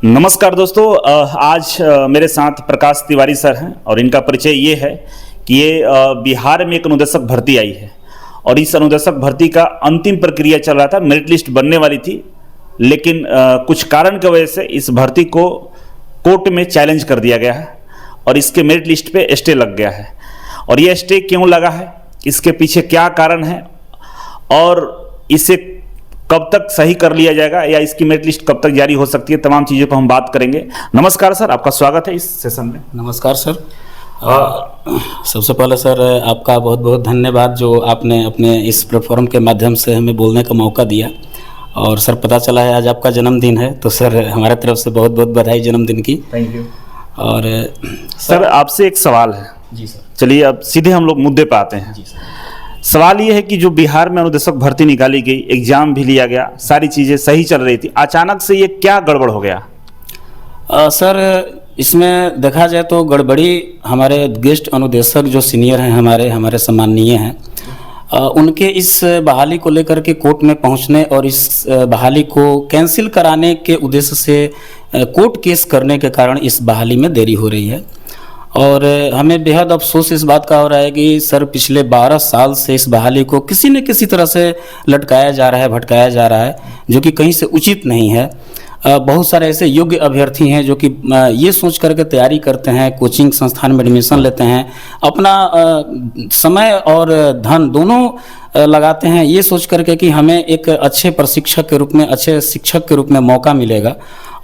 नमस्कार दोस्तों, आज मेरे साथ प्रकाश तिवारी सर हैं और इनका परिचय ये है कि ये बिहार में एक अनुदेशक भर्ती आई है और इस अनुदेशक भर्ती का अंतिम प्रक्रिया चल रहा था। मेरिट लिस्ट बनने वाली थी, लेकिन कुछ कारण की वजह से इस भर्ती को कोर्ट में चैलेंज कर दिया गया है और इसके मेरिट लिस्ट पे स्टे लग गया है। और ये स्टे क्यों लगा है, इसके पीछे क्या कारण है और इसे कब तक सही कर लिया जाएगा या इसकी मेरिट लिस्ट कब तक जारी हो सकती है, तमाम चीज़ों पर हम बात करेंगे। नमस्कार सर, आपका स्वागत है इस सेशन में। नमस्कार सर। सबसे पहले सर आपका बहुत बहुत धन्यवाद जो आपने अपने इस प्लेटफॉर्म के माध्यम से हमें बोलने का मौका दिया। और सर पता चला है आज आपका जन्मदिन है, तो सर हमारे तरफ से बहुत बहुत बधाई जन्मदिन की। Thank you. और सर आपसे एक सवाल है। जी सर। चलिए अब सीधे हम लोग मुद्दे पे आते हैं। जी सर। सवाल ये है कि जो बिहार में अनुदेशक भर्ती निकाली गई, एग्जाम भी लिया गया, सारी चीज़ें सही चल रही थी, अचानक से ये क्या गड़बड़ हो गया? सर इसमें देखा जाए तो गड़बड़ी हमारे गेस्ट अनुदेशक जो सीनियर हैं हमारे सम्माननीय हैं, उनके इस बहाली को लेकर के कोर्ट में पहुंचने और इस बहाली को कैंसिल कराने के उद्देश्य से कोर्ट केस करने के कारण इस बहाली में देरी हो रही है। और हमें बेहद अफसोस इस बात का हो रहा है कि सर पिछले 12 साल से इस बहाली को किसी न किसी तरह से लटकाया जा रहा है, भटकाया जा रहा है, जो कि कहीं से उचित नहीं है। बहुत सारे ऐसे योग्य अभ्यर्थी हैं जो कि ये सोच करके तैयारी करते हैं, कोचिंग संस्थान में एडमिशन लेते हैं, अपना समय और धन दोनों लगाते हैं ये सोच करके कि हमें एक अच्छे प्रशिक्षक के रूप में, अच्छे शिक्षक के रूप में मौका मिलेगा।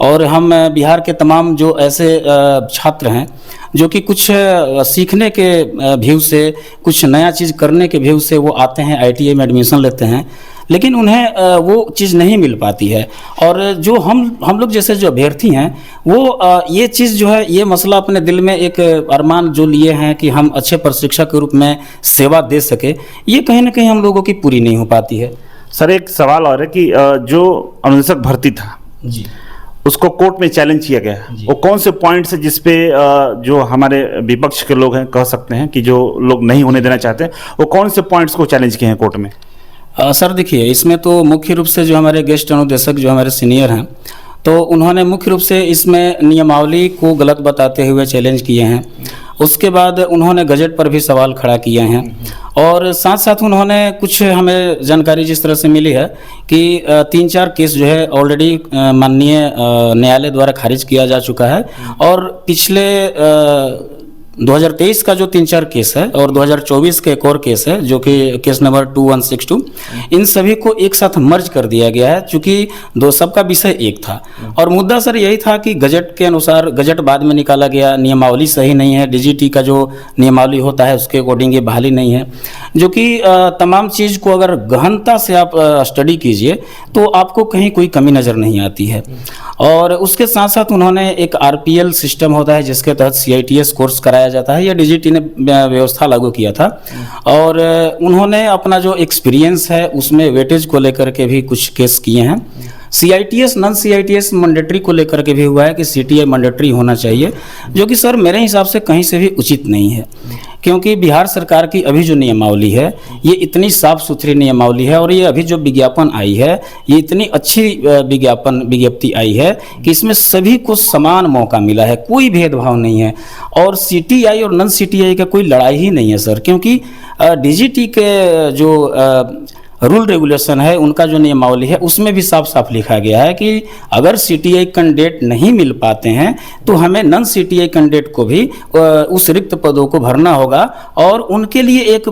और हम बिहार के तमाम जो ऐसे छात्र हैं जो कि कुछ सीखने के व्यू से, कुछ नया चीज़ करने के व्यू से वो आते हैं, ITI में एडमिशन लेते हैं, लेकिन उन्हें वो चीज़ नहीं मिल पाती है। और जो हम लोग जैसे जो अभ्यर्थी हैं वो ये चीज़ जो है, ये मसला अपने दिल में एक अरमान जो लिए हैं कि हम अच्छे प्रशिक्षक के रूप में सेवा दे सके, ये कहीं ना कहीं हम लोगों की पूरी नहीं हो पाती है। सर एक सवाल और है कि जो अनुदेशक भर्ती था जी, उसको कोर्ट में चैलेंज किया गया, वो कौन से पॉइंट्स है जिसपे जो हमारे विपक्ष के लोग हैं, कह सकते हैं कि जो लोग नहीं होने देना चाहते, वो कौन से पॉइंट्स को चैलेंज किए हैं कोर्ट में? सर देखिए, इसमें तो मुख्य रूप से जो हमारे गेस्ट अनुदेशक जो हमारे सीनियर हैं, तो उन्होंने मुख्य रूप से इसमें नियमावली को गलत बताते हुए चैलेंज किए हैं। उसके बाद उन्होंने गजट पर भी सवाल खड़ा किए हैं और साथ साथ उन्होंने कुछ, हमें जानकारी जिस तरह से मिली है कि 3-4 केस जो है ऑलरेडी माननीय न्यायालय द्वारा खारिज किया जा चुका है। और पिछले 2023 का जो 3-4 केस है और 2024 का एक और केस है जो कि केस नंबर 2162, इन सभी को एक साथ मर्ज कर दिया गया है, चूँकि दो सबका विषय एक था। और मुद्दा सर यही था कि गजट के अनुसार, गजट बाद में निकाला गया, नियमावली सही नहीं है, DGT का जो नियमावली होता है उसके अकॉर्डिंग ये बहाली नहीं है, जो कि तमाम चीज़ को अगर गहनता से आप स्टडी कीजिए तो आपको कहीं कोई कमी नज़र नहीं आती है। और उसके साथ साथ उन्होंने एक RPL सिस्टम होता है जिसके तहत CITS कोर्स कराया जाता है, या DGT ने व्यवस्था लागू किया था। और उन्होंने अपना जो एक्सपीरियंस है उसमें वेटेज को लेकर के भी कुछ केस किए हैं। CITS नॉन CITS मैंडेटरी को लेकर के भी हुआ है कि CTI मैंडेटरी होना चाहिए, जो कि सर मेरे हिसाब से कहीं से भी उचित नहीं है, क्योंकि बिहार सरकार की अभी जो नियमावली है ये इतनी साफ सुथरी नियमावली है और ये अभी जो विज्ञापन आई है ये इतनी अच्छी विज्ञप्ति आई है कि इसमें सभी को समान मौका मिला है, कोई भेदभाव नहीं है। और CTI और नॉन CTI का कोई लड़ाई ही नहीं है सर, क्योंकि DGT के जो रूल रेगुलेशन है, उनका जो नियमावली है उसमें भी साफ साफ लिखा गया है कि अगर CTI कैंडिडेट नहीं मिल पाते हैं तो हमें नॉन CTI कैंडिडेट को भी उस रिक्त पदों को भरना होगा और उनके लिए एक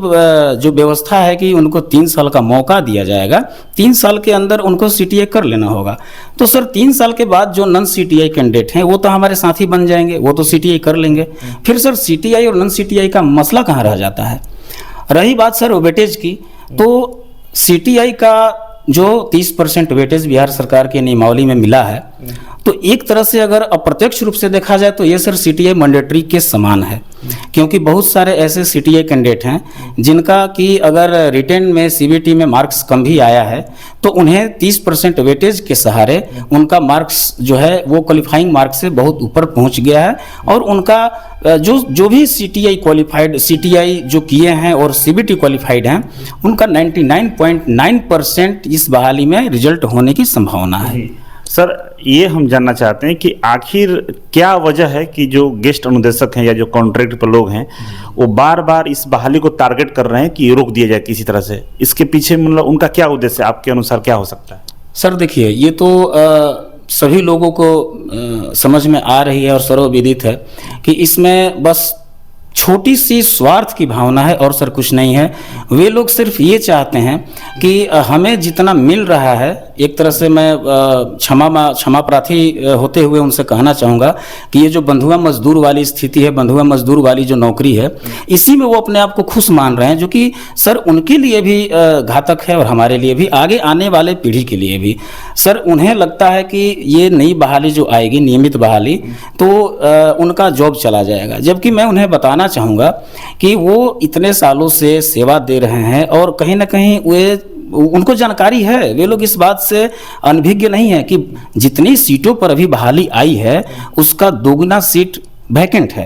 जो व्यवस्था है कि उनको 3 साल का मौका दिया जाएगा, 3 साल के अंदर उनको CTI कर लेना होगा। तो सर 3 साल के बाद जो नॉन CTI कैंडिडेट हैं वो तो हमारे साथी बन जाएंगे, वो तो CTI कर लेंगे, फिर सर CTI और नॉन CTI का मसला कहाँ रह जाता है। रही बात सर वेटेज की, तो CTI का जो 30% वेटेज बिहार सरकार के नियमावली में मिला है, तो एक तरह से अगर अप्रत्यक्ष रूप से देखा जाए तो ये सर CTI मैंडेटरी के समान है, क्योंकि बहुत सारे ऐसे CTI कैंडिडेट हैं जिनका कि अगर रिटेन में CBT में मार्क्स कम भी आया है तो उन्हें 30% वेटेज के सहारे उनका मार्क्स जो है वो क्वालिफाइंग मार्क्स से बहुत ऊपर पहुंच गया है और उनका जो भी CTI क्वालिफाइड, CTI जो किए हैं और CBT क्वालिफाइड हैं, उनका 99.9% इस बहाली में रिजल्ट होने की संभावना है। सर ये हम जानना चाहते हैं कि आखिर क्या वजह है कि जो गेस्ट अनुदेशक हैं या जो कॉन्ट्रैक्ट पर लोग हैं वो बार बार इस बहाली को टारगेट कर रहे हैं कि रोक दिया जाए किसी तरह से। इसके पीछे मतलब उनका क्या उद्देश्य है, आपके अनुसार क्या हो सकता है? सर देखिए, ये तो सभी लोगों को समझ में आ रही है और सर्वविदित है कि इसमें बस छोटी सी स्वार्थ की भावना है और सर कुछ नहीं है। वे लोग सिर्फ ये चाहते हैं कि हमें जितना मिल रहा है, एक तरह से मैं क्षमा प्रार्थी होते हुए उनसे कहना चाहूँगा कि ये जो बंधुआ मजदूर वाली स्थिति है, बंधुआ मजदूर वाली जो नौकरी है, इसी में वो अपने आप को खुश मान रहे हैं, जो कि सर उनके लिए भी घातक है और हमारे लिए भी, आगे आने वाले पीढ़ी के लिए भी। सर उन्हें लगता है कि ये नई बहाली जो आएगी, नियमित बहाली, तो उनका जॉब चला जाएगा, जबकि मैं उन्हें बताना चाहूँगा कि वो इतने सालों से सेवा दे रहे हैं और कहीं ना कहीं उनको जानकारी है, वे लोग इस बात से अनभिज्ञ नहीं है कि जितनी सीटों पर अभी बहाली आई है उसका दोगुना सीट वैकेंट है।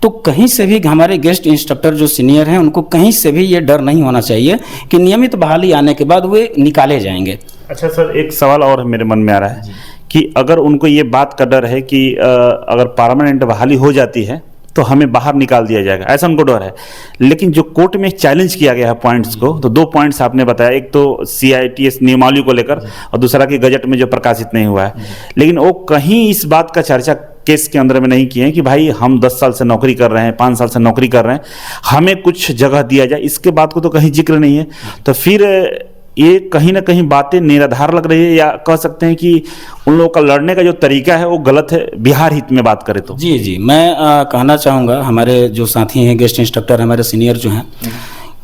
तो कहीं से भी हमारे गेस्ट इंस्ट्रक्टर जो सीनियर हैं उनको कहीं से भी ये डर नहीं होना चाहिए कि नियमित बहाली आने के बाद वे निकाले जाएंगे। अच्छा सर, एक सवाल और मेरे मन में आ रहा है कि अगर उनको ये बात का डर है कि अगर परमानेंट बहाली हो जाती है तो हमें बाहर निकाल दिया जाएगा, ऐसा उनको डर है, लेकिन जो कोर्ट में चैलेंज किया गया है पॉइंट्स को, तो 2 पॉइंट्स आपने बताया, एक तो CITS नियमावली को लेकर और दूसरा कि गजट में जो प्रकाशित नहीं हुआ है, लेकिन वो कहीं इस बात का चर्चा केस के अंदर में नहीं किए हैं कि भाई हम 10 साल से नौकरी कर रहे हैं, 5 साल से नौकरी कर रहे हैं, हमें कुछ जगह दिया जाए, इसके बात को तो कहीं जिक्र नहीं है। तो फिर ये कहीं ना कहीं बातें निराधार लग रही है, या कह सकते हैं कि उन लोगों का लड़ने का जो तरीका है वो गलत है, बिहार हित में बात करें तो। जी, मैं कहना चाहूँगा, हमारे जो साथी हैं गेस्ट इंस्ट्रक्टर, हमारे सीनियर जो हैं,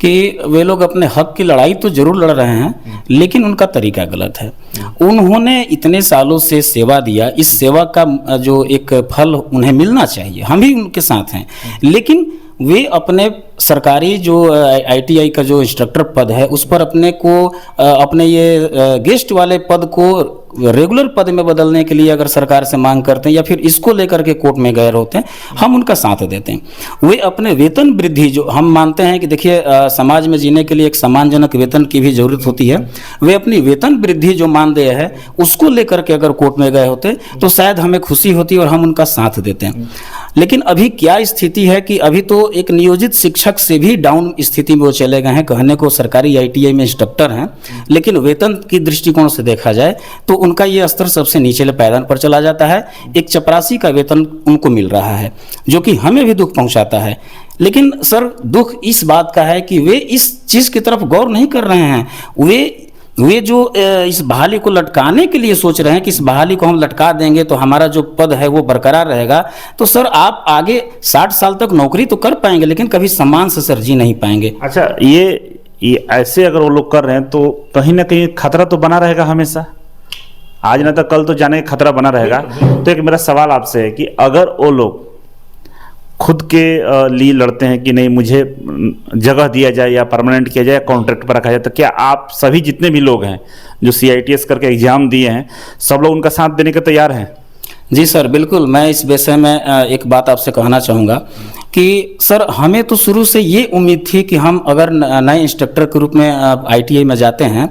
कि वे लोग अपने हक की लड़ाई तो जरूर लड़ रहे हैं, लेकिन उनका तरीका गलत है। उन्होंने इतने सालों से सेवा दिया, इस सेवा का जो एक फल उन्हें मिलना चाहिए, हम भी उनके साथ हैं, लेकिन वे अपने सरकारी जो ITI का जो इंस्ट्रक्टर पद है उस पर अपने ये गेस्ट वाले पद को रेगुलर पद में बदलने के लिए अगर सरकार से मांग करते हैं या फिर इसको लेकर के कोर्ट में गए होते हैं, हम उनका साथ देते हैं। वे अपने वेतन वृद्धि, जो हम मानते हैं कि देखिए समाज में जीने के लिए एक सम्मानजनक वेतन की भी जरूरत होती है, वे अपनी वेतन वृद्धि जो मानदेय है उसको लेकर के अगर कोर्ट में गए होते तो शायद हमें खुशी होती और हम उनका साथ देते हैं। लेकिन अभी क्या स्थिति है कि अभी तो एक नियोजित शिक्षक से भी डाउन स्थिति में वो चले गए हैं। कहने को सरकारी ITI में इंस्ट्रक्टर हैं, लेकिन वेतन की दृष्टिकोण से देखा जाए तो उनका ये स्तर सबसे निचले पायदान पर चला जाता है। एक चपरासी का वेतन उनको मिल रहा है, जो कि हमें भी दुख पहुंचाता है। लेकिन सर दुख इस बात का है कि वे इस चीज़ की तरफ गौर नहीं कर रहे हैं। वे जो इस बहाली को लटकाने के लिए सोच रहे हैं कि इस बहाली को हम लटका देंगे तो हमारा जो पद है वो बरकरार रहेगा। तो सर आप आगे 60 साल तक नौकरी तो कर पाएंगे, लेकिन कभी सम्मान से सर जी नहीं पाएंगे। अच्छा, ये ऐसे अगर वो लोग कर रहे हैं तो कहीं ना कहीं खतरा तो बना रहेगा हमेशा, आज ना तो कल तो जाने का खतरा बना रहेगा। तो एक मेरा सवाल आपसे है कि अगर वो लोग खुद के लिए लड़ते हैं कि नहीं मुझे जगह दिया जाए या परमानेंट किया जाए, कॉन्ट्रैक्ट पर रखा जाए, तो क्या आप सभी जितने भी लोग हैं जो CITS करके एग्जाम दिए हैं, सब लोग उनका साथ देने के तैयार हैं? जी सर, बिल्कुल। मैं इस विषय में एक बात आपसे कहना चाहूँगा कि सर हमें तो शुरू से ये उम्मीद थी कि हम अगर नए इंस्ट्रक्टर के रूप में ITI में जाते हैं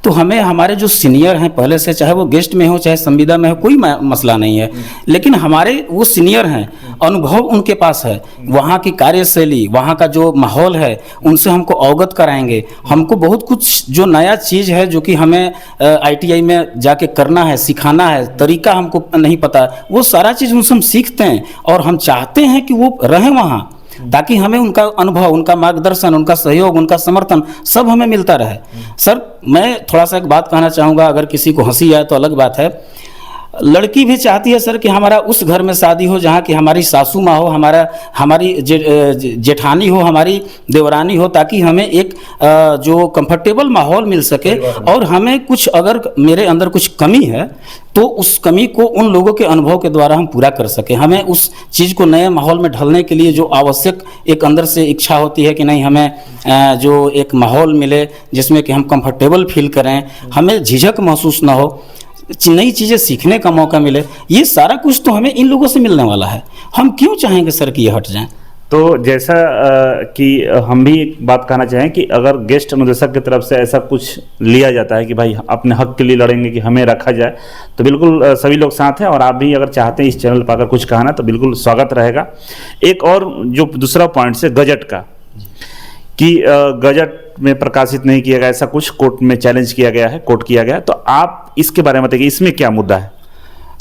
तो हमें हमारे जो सीनियर हैं पहले से, चाहे वो गेस्ट में हो चाहे संविदा में हो, कोई मसला नहीं है, लेकिन हमारे वो सीनियर हैं, अनुभव उनके पास है, वहाँ की कार्यशैली, वहाँ का जो माहौल है, उनसे हमको अवगत कराएंगे। हमको बहुत कुछ जो नया चीज़ है जो कि हमें ITI में जाके करना है, सिखाना है, तरीका हमको नहीं पता, वो सारा चीज़ उनसे हम सीखते हैं और हम चाहते हैं कि वो रहें वहाँ, ताकि हमें उनका अनुभव, उनका मार्गदर्शन, उनका सहयोग, उनका समर्थन सब हमें मिलता रहे। सर मैं थोड़ा सा एक बात कहना चाहूँगा, अगर किसी को हंसी आए तो अलग बात है। लड़की भी चाहती है सर कि हमारा उस घर में शादी हो जहाँ की हमारी सासू माँ हो, हमारी जेठानी हो, हमारी देवरानी हो, ताकि हमें एक जो कंफर्टेबल माहौल मिल सके। और हमें कुछ, अगर मेरे अंदर कुछ कमी है तो उस कमी को उन लोगों के अनुभव के द्वारा हम पूरा कर सके। हमें उस चीज़ को नए माहौल में ढलने के लिए जो आवश्यक एक अंदर से इच्छा होती है कि नहीं, हमें जो एक माहौल मिले जिसमें कि हम कंफर्टेबल फील करें, हमें झिझक महसूस ना हो, नई चीज़ें सीखने का मौका मिले, ये सारा कुछ तो हमें इन लोगों से मिलने वाला है। हम क्यों चाहेंगे सर कि ये हट जाएं? तो जैसा कि हम भी एक बात कहना चाहें कि अगर गेस्ट अनुदेशक की तरफ से ऐसा कुछ लिया जाता है कि भाई अपने हक के लिए लड़ेंगे कि हमें रखा जाए, तो बिल्कुल सभी लोग साथ हैं, और आप भी अगर चाहते हैं इस चैनल पर अगर कुछ कहना तो बिल्कुल स्वागत रहेगा। एक और जो दूसरा पॉइंट से गजट का, कि गजट में प्रकाशित नहीं किया गया, ऐसा कुछ कोर्ट में चैलेंज किया गया है, कोर्ट किया गया, तो आप इसके बारे में बताइए, इसमें क्या मुद्दा है?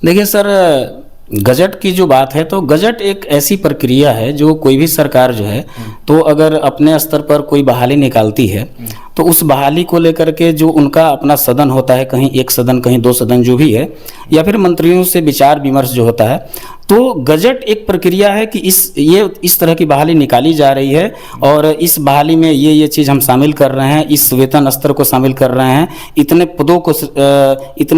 देखिए सर, गजट की जो बात है, तो गजट एक ऐसी प्रक्रिया है जो कोई भी सरकार जो है तो अगर अपने स्तर पर कोई बहाली निकालती है तो उस बहाली को लेकर के जो उनका अपना सदन होता है, कहीं एक सदन कहीं दो सदन जो भी है, या फिर मंत्रियों से विचार विमर्श जो होता है, तो गजट एक प्रक्रिया है कि इस तरह की बहाली निकाली जा रही है और इस बहाली में ये चीज़ हम शामिल कर रहे हैं, इस वेतन स्तर को शामिल कर रहे हैं, इतने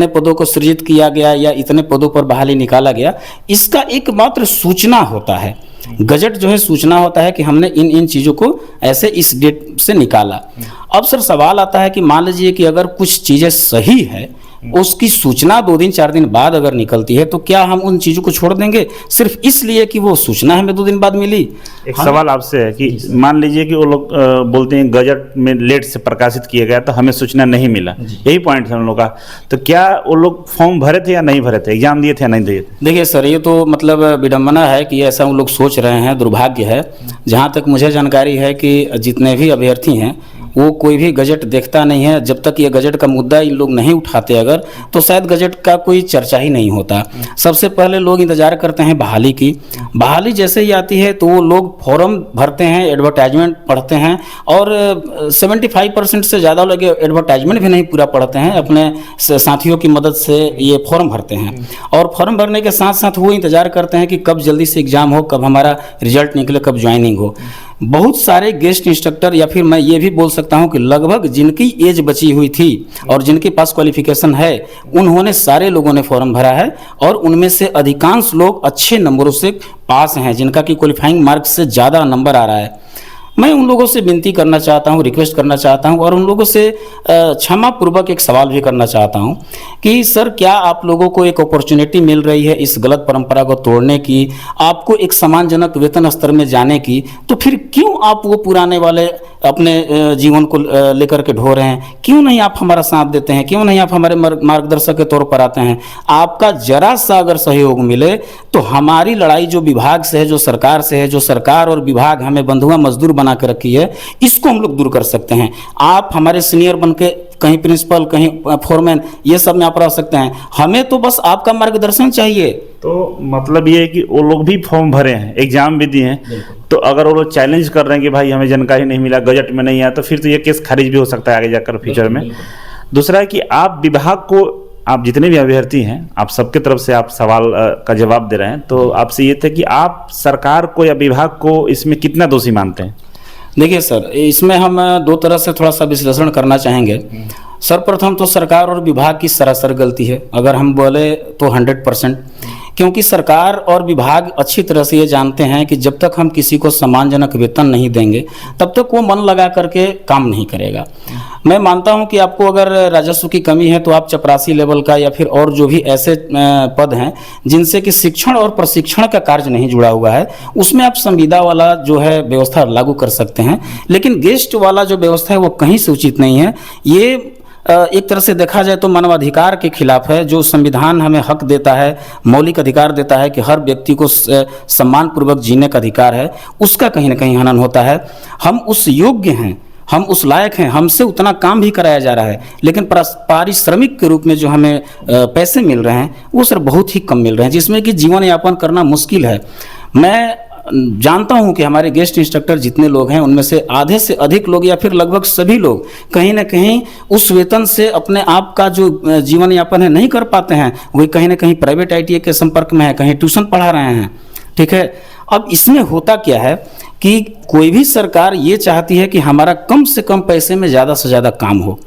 पदों को सृजित किया गया या इतने पदों पर बहाली निकाला गया, इसका एकमात्र सूचना होता है। गजट जो है सूचना होता है कि हमने इन चीज़ों को ऐसे इस डेट से निकाला। अब सर सवाल आता है कि मान लीजिए कि अगर कुछ चीज़ें सही है, उसकी सूचना 2 दिन 4 दिन बाद अगर निकलती है, तो क्या हम उन चीज़ों को छोड़ देंगे सिर्फ इसलिए कि वो सूचना हमें 2 दिन बाद मिली? एक सवाल आपसे है कि मान लीजिए कि वो लोग बोलते हैं गजट में लेट से प्रकाशित किया गया तो हमें सूचना नहीं मिला, यही पॉइंट है उन लोगों का, तो क्या वो लोग फॉर्म भरे थे या नहीं भरे थे, एग्जाम दिए थे या नहीं दिए थे? देखिए सर, ये तो मतलब विडम्बना है कि ऐसा वो लोग सोच रहे हैं, दुर्भाग्य है। जहाँ तक मुझे जानकारी है कि जितने भी अभ्यर्थी हैं वो कोई भी गजट देखता नहीं है। जब तक ये गजट का मुद्दा इन लोग नहीं उठाते अगर, तो शायद गजट का कोई चर्चा ही नहीं होता। सबसे पहले लोग इंतजार करते हैं बहाली की। बहाली जैसे ही आती है तो वो लोग फॉर्म भरते हैं, एडवर्टाइजमेंट पढ़ते हैं, और 75% से ज़्यादा लोग एडवर्टाइजमेंट भी नहीं पूरा पढ़ते हैं, अपने साथियों की मदद से ये फॉर्म भरते हैं। और फॉर्म भरने के साथ साथ वो इंतजार करते हैं कि कब जल्दी से एग्ज़ाम हो, कब हमारा रिजल्ट निकले, कब ज्वाइनिंग हो। बहुत सारे गेस्ट इंस्ट्रक्टर, या फिर मैं ये भी बोल सकता हूं कि लगभग जिनकी एज बची हुई थी और जिनके पास क्वालिफिकेशन है, उन्होंने सारे लोगों ने फॉर्म भरा है, और उनमें से अधिकांश लोग अच्छे नंबरों से पास हैं, जिनका कि क्वालिफाइंग मार्क्स से ज़्यादा नंबर आ रहा है। मैं उन लोगों से विनती करना चाहता हूं, रिक्वेस्ट करना चाहता हूं, और उन लोगों से क्षमा पूर्वक एक सवाल भी करना चाहता हूं कि सर, क्या आप लोगों को एक अपॉर्चुनिटी मिल रही है इस गलत परंपरा को तोड़ने की, आपको एक सम्मानजनक वेतन स्तर में जाने की, तो फिर क्यों आप वो पुराने वाले अपने जीवन को लेकर के ढो रहे हैं? क्यों नहीं आप हमारा साथ देते हैं? क्यों नहीं आप हमारे मार्गदर्शक के तौर पर आते हैं? आपका जरा सा अगर सहयोग मिले तो हमारी लड़ाई जो विभाग से है, जो सरकार से है, जो सरकार और विभाग हमें बंधुआ मजदूर बना के रखी है, इसको हम लोग दूर कर सकते हैं। आप हमारे सीनियर बन के कहीं प्रिंसिपल, कहीं फोरमैन, ये सब में आप रह सकते हैं, हमें तो बस आपका मार्गदर्शन चाहिए। तो मतलब ये है कि वो लोग भी फॉर्म भरे हैं, एग्जाम भी दिए हैं, तो अगर वो लोग चैलेंज कर रहे हैं कि भाई हमें जानकारी नहीं मिला, गजट में नहीं आया, तो फिर तो ये केस खारिज भी हो सकता है आगे जाकर फ्यूचर में। दूसरा है कि आप विभाग को, आप जितने भी अभ्यर्थी हैं, आप सबके तरफ से आप सवाल का जवाब दे रहे हैं, तो आपसे ये था कि आप सरकार को या विभाग को इसमें कितना दोषी मानते हैं? देखिए सर, इसमें हम 2 तरह से थोड़ा सा विश्लेषण करना चाहेंगे। सर्वप्रथम तो सरकार और विभाग की सरासर गलती है, अगर हम बोले तो 100%, क्योंकि सरकार और विभाग अच्छी तरह से ये जानते हैं कि जब तक हम किसी को सम्मानजनक वेतन नहीं देंगे तब तक वो मन लगा करके काम नहीं करेगा। मैं मानता हूं कि आपको अगर राजस्व की कमी है तो आप चपरासी लेवल का या फिर और जो भी ऐसे पद हैं जिनसे कि शिक्षण और प्रशिक्षण का कार्य नहीं जुड़ा हुआ है, उसमें आप संविदा वाला जो है व्यवस्था लागू कर सकते हैं। लेकिन गेस्ट वाला जो व्यवस्था है वो कहीं से उचित नहीं है। ये एक तरह से देखा जाए तो मानवाधिकार के खिलाफ है। जो संविधान हमें हक देता है, मौलिक अधिकार देता है कि हर व्यक्ति को सम्मान पूर्वक जीने का अधिकार है, उसका कहीं ना कहीं हनन होता है। हम उस योग्य हैं, हम उस लायक हैं, हमसे उतना काम भी कराया जा रहा है, लेकिन पारिश्रमिक के रूप में जो हमें पैसे मिल रहे हैं वो सर बहुत ही कम मिल रहे हैं, जिसमें कि जीवन यापन करना मुश्किल है। मैं जानता हूं कि हमारे गेस्ट इंस्ट्रक्टर जितने लोग हैं उनमें से आधे से अधिक लोग या फिर लगभग सभी लोग कहीं ना कहीं उस वेतन से अपने आप का जो जीवन यापन है नहीं कर पाते हैं। वही कहीं ना कहीं प्राइवेट ITA के संपर्क में है, कहीं ट्यूशन पढ़ा रहे हैं। ठीक है, अब इसमें होता क्या है कि कोई भी सरकार ये चाहती है कि हमारा कम से कम पैसे में ज़्यादा से ज़्यादा काम हो।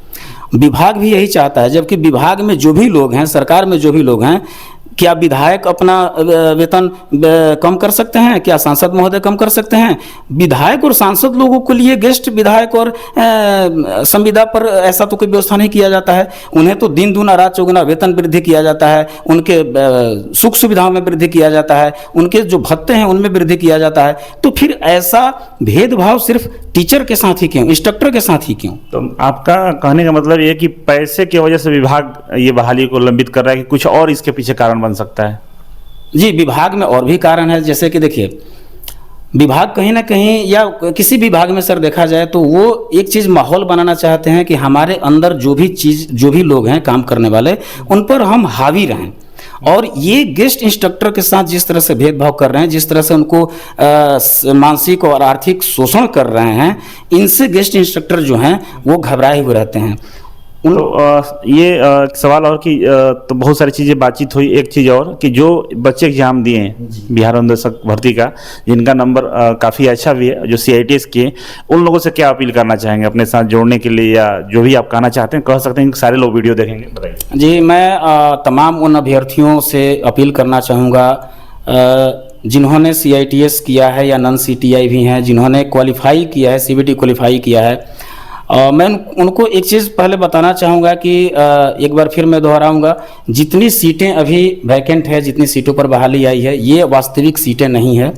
विभाग भी यही चाहता है, जबकि विभाग में जो भी लोग हैं, सरकार में जो भी लोग हैं, क्या विधायक अपना वेतन कम कर सकते हैं? क्या सांसद महोदय कम कर सकते हैं? विधायक और सांसद लोगों के लिए गेस्ट विधायक और संविदा पर ऐसा तो कोई व्यवस्था नहीं किया जाता है। उन्हें तो दिन दूना रात चौगुना वेतन वृद्धि किया जाता है, उनके सुख सुविधाओं में वृद्धि किया जाता है, उनके जो भत्ते हैं उनमें वृद्धि किया जाता है। तो फिर ऐसा भेदभाव सिर्फ टीचर के साथ ही क्यों, इंस्ट्रक्टर के साथ ही क्यों? तो आपका कहने का मतलब ये है कि पैसे की वजह से विभाग ये बहाली को लंबित कर रहा है कि कुछ और इसके पीछे कारण बन सकता है? जी, विभाग में और भी कारण है। जैसे कि देखिए, विभाग कहीं ना कहीं या किसी भी विभाग में सर देखा जाए तो वो एक चीज़ माहौल बनाना चाहते हैं कि हमारे अंदर जो भी लोग हैं काम करने वाले, उन पर हम हावी रहें। और ये गेस्ट इंस्ट्रक्टर के साथ जिस तरह से भेदभाव कर रहे हैं, जिस तरह से उनको मानसिक और आर्थिक शोषण कर रहे हैं, इनसे गेस्ट इंस्ट्रक्टर जो हैं वो घबराए हुए रहते हैं। तो ये सवाल और कि तो बहुत सारी चीज़ें बातचीत हुई। एक चीज़ और कि जो बच्चे एग्जाम दिए हैं बिहार अनुदेशक भर्ती का, जिनका नंबर काफ़ी अच्छा भी है, जो CITS किए, उन लोगों से क्या अपील करना चाहेंगे अपने साथ जोड़ने के लिए, या जो भी आप कहना चाहते हैं कह सकते हैं कि सारे लोग वीडियो देखेंगे? बताइए। जी, मैं तमाम उन अभ्यर्थियों से अपील करना चाहूँगा जिन्होंने CITS किया है या नॉन CTI भी हैं, जिन्होंने क्वालिफाई किया है, CBT क्वालिफाई किया है। मैं उनको एक चीज़ पहले बताना चाहूँगा कि एक बार फिर मैं दोहराऊँगा, जितनी सीटें अभी वैकेंट है, जितनी सीटों पर बहाली आई है, ये वास्तविक सीटें नहीं है।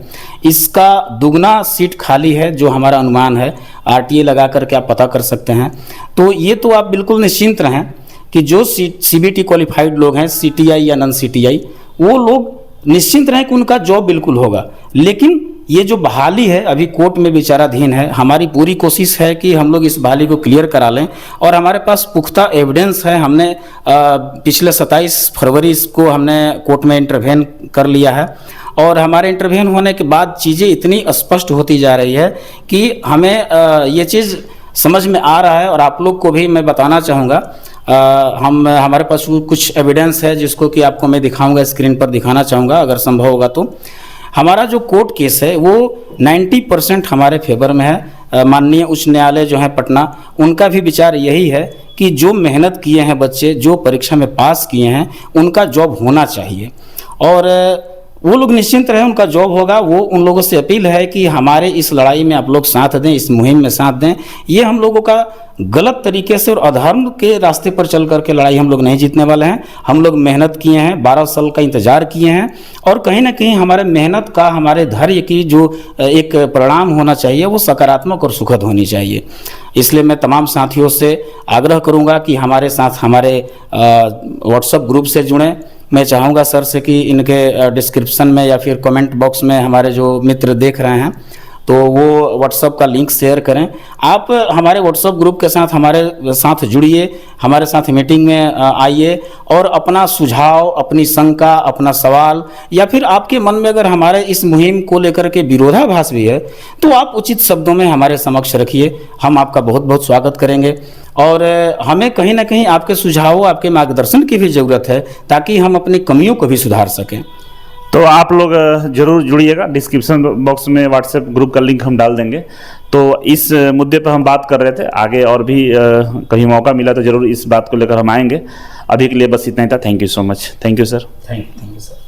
इसका दुगना सीट खाली है जो हमारा अनुमान है। RTA लगा करके आप पता कर सकते हैं। तो ये तो आप बिल्कुल निश्चिंत रहें कि जो CBT क्वालिफाइड लोग हैं, CTI या नॉन CTI, वो लोग निश्चिंत रहें कि उनका जॉब बिल्कुल होगा। लेकिन ये जो बहाली है अभी कोर्ट में विचाराधीन है। हमारी पूरी कोशिश है कि हम लोग इस बहाली को क्लियर करा लें, और हमारे पास पुख्ता एविडेंस है। हमने पिछले 27 फरवरी को हमने कोर्ट में इंटरवेन कर लिया है, और हमारे इंटरवेन होने के बाद चीज़ें इतनी स्पष्ट होती जा रही है कि हमें ये चीज़ समझ में आ रहा है। और आप लोग को भी मैं बताना चाहूँगा, हमारे पास कुछ एविडेंस है जिसको कि आपको मैं दिखाऊंगा, स्क्रीन पर दिखाना चाहूँगा अगर संभव होगा तो। हमारा जो कोर्ट केस है वो 90% हमारे फेवर में है। माननीय उच्च न्यायालय जो है पटना, उनका भी विचार यही है कि जो मेहनत किए हैं बच्चे, जो परीक्षा में पास किए हैं, उनका जॉब होना चाहिए, और वो लोग निश्चिंत रहे, उनका जॉब होगा। वो उन लोगों से अपील है कि हमारे इस लड़ाई में आप लोग साथ दें, इस मुहिम में साथ दें। ये हम लोगों का गलत तरीके से और अधर्म के रास्ते पर चल करके लड़ाई हम लोग नहीं जीतने वाले हैं। हम लोग मेहनत किए हैं, 12 साल का इंतजार किए हैं, और कहीं ना कहीं हमारे मेहनत का, हमारे धैर्य की जो एक परिणाम होना चाहिए वो सकारात्मक और सुखद होनी चाहिए। इसलिए मैं तमाम साथियों से आग्रह करूंगा कि हमारे साथ हमारे व्हाट्सएप ग्रुप से जुड़ें। मैं चाहूँगा सर से कि इनके डिस्क्रिप्शन में या फिर कमेंट बॉक्स में हमारे जो मित्र देख रहे हैं तो वो व्हाट्सएप का लिंक शेयर करें। आप हमारे व्हाट्सएप ग्रुप के साथ हमारे साथ जुड़िए, हमारे साथ मीटिंग में आइए, और अपना सुझाव, अपनी शंका, अपना सवाल, या फिर आपके मन में अगर हमारे इस मुहिम को लेकर के विरोधाभास भी है तो आप उचित शब्दों में हमारे समक्ष रखिए। हम आपका बहुत बहुत स्वागत करेंगे, और हमें कहीं ना कहीं आपके सुझावों, आपके मार्गदर्शन की भी ज़रूरत है ताकि हम अपनी कमियों को भी सुधार सकें। तो आप लोग जरूर जुड़िएगा। डिस्क्रिप्शन बॉक्स में व्हाट्सएप ग्रुप का लिंक हम डाल देंगे। तो इस मुद्दे पर हम बात कर रहे थे, आगे और भी कहीं मौका मिला तो जरूर इस बात को लेकर हम आएंगे। अभी के लिए बस इतना ही था। Thank you so much. Thank you sir. Thank you sir.